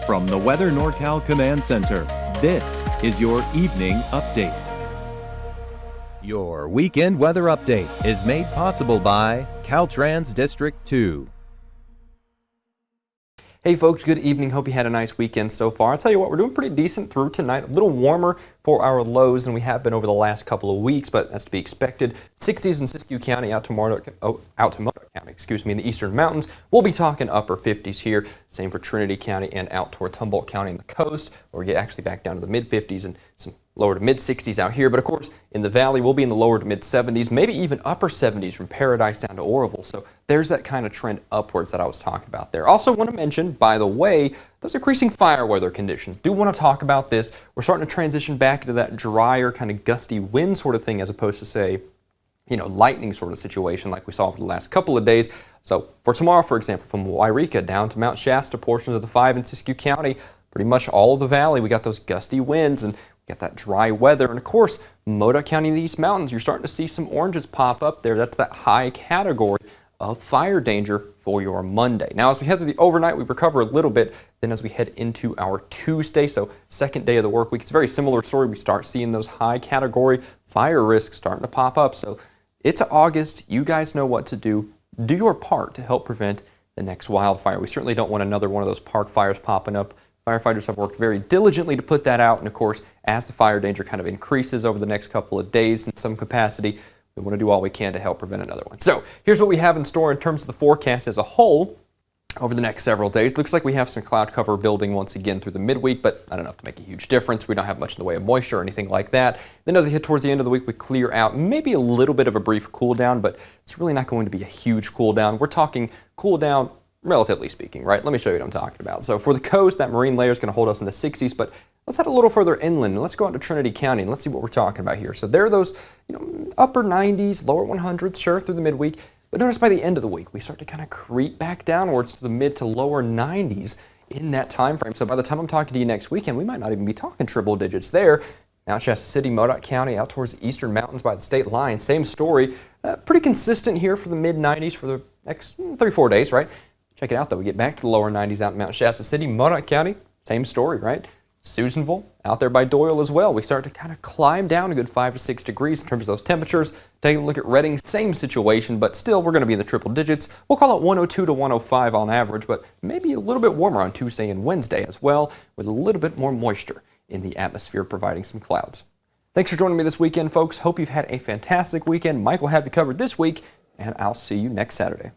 From the Weather NorCal Command Center, this is your Evening Update. Your weekend weather update is made possible by Caltrans District 2. Hey folks, good evening. Hope you had a nice weekend so far. I'll tell you what, we're doing pretty decent through tonight. A little warmer for our lows than we have been over the last couple of weeks, but that's to be expected. 60s in Siskiyou County, out to Modoc County, in the eastern mountains. We'll be talking upper 50s here. Same for Trinity County and out towards Humboldt County on the coast, where we get actually back down to the mid 50s and some lower to mid 60s out here. But of course, in the valley, we'll be in the lower to mid 70s, maybe even upper 70s from Paradise down to Oroville. So there's that kind of trend upwards that I was talking about there. Also want to mention, by the way, those increasing fire weather conditions. Do want to talk about this. We're starting to transition back into that drier kind of gusty wind sort of thing, as opposed to, say, lightning sort of situation like we saw for the last couple of days. So for tomorrow, for example, from Wairika down to Mount Shasta, portions of the 5 in Siskiyou County, pretty much all of the valley, we got those gusty winds and we got that dry weather. And of course, Modoc County in the East Mountains, you're starting to see some oranges pop up there. That's that high category of fire danger for your Monday. Now, as we head through the overnight, we recover a little bit. Then as we head into our Tuesday, so second day of the work week, it's a very similar story. We start seeing those high category fire risks starting to pop up. So it's August. You guys know what to do. Do your part to help prevent the next wildfire. We certainly don't want another one of those park fires popping up. Firefighters have worked very diligently to put that out. And of course, as the fire danger kind of increases over the next couple of days in some capacity, we want to do all we can to help prevent another one. So here's what we have in store in terms of the forecast as a whole. Over the next several days, looks like we have some cloud cover building once again through the midweek, but not enough to make a huge difference. We don't have much in the way of moisture or anything like that. Then as we hit towards the end of the week, we clear out, maybe a little bit of a brief cool down, but it's really not going to be a huge cool down. We're talking cool down, relatively speaking, right? Let me show you what I'm talking about. So for the coast, that marine layer is going to hold us in the 60s, but let's head a little further inland and let's go out to Trinity County and let's see what we're talking about here. So there are those, upper 90s, lower 100s, sure, through the midweek. But notice by the end of the week, we start to kind of creep back downwards to the mid to lower 90s in that time frame. So by the time I'm talking to you next weekend, we might not even be talking triple digits there. Mount Shasta City, Modoc County, out towards the eastern mountains by the state line, same story. Pretty consistent here for the mid 90s for the next 3-4 days, right? Check it out though, we get back to the lower 90s out in Mount Shasta City, Modoc County, same story, right? Susanville, out there by Doyle as well. We start to kind of climb down a good 5 to 6 degrees in terms of those temperatures. Taking a look at Redding, same situation, but still we're going to be in the triple digits. We'll call it 102 to 105 on average, but maybe a little bit warmer on Tuesday and Wednesday as well, with a little bit more moisture in the atmosphere providing some clouds. Thanks for joining me this weekend, folks. Hope you've had a fantastic weekend. Mike will have you covered this week, and I'll see you next Saturday.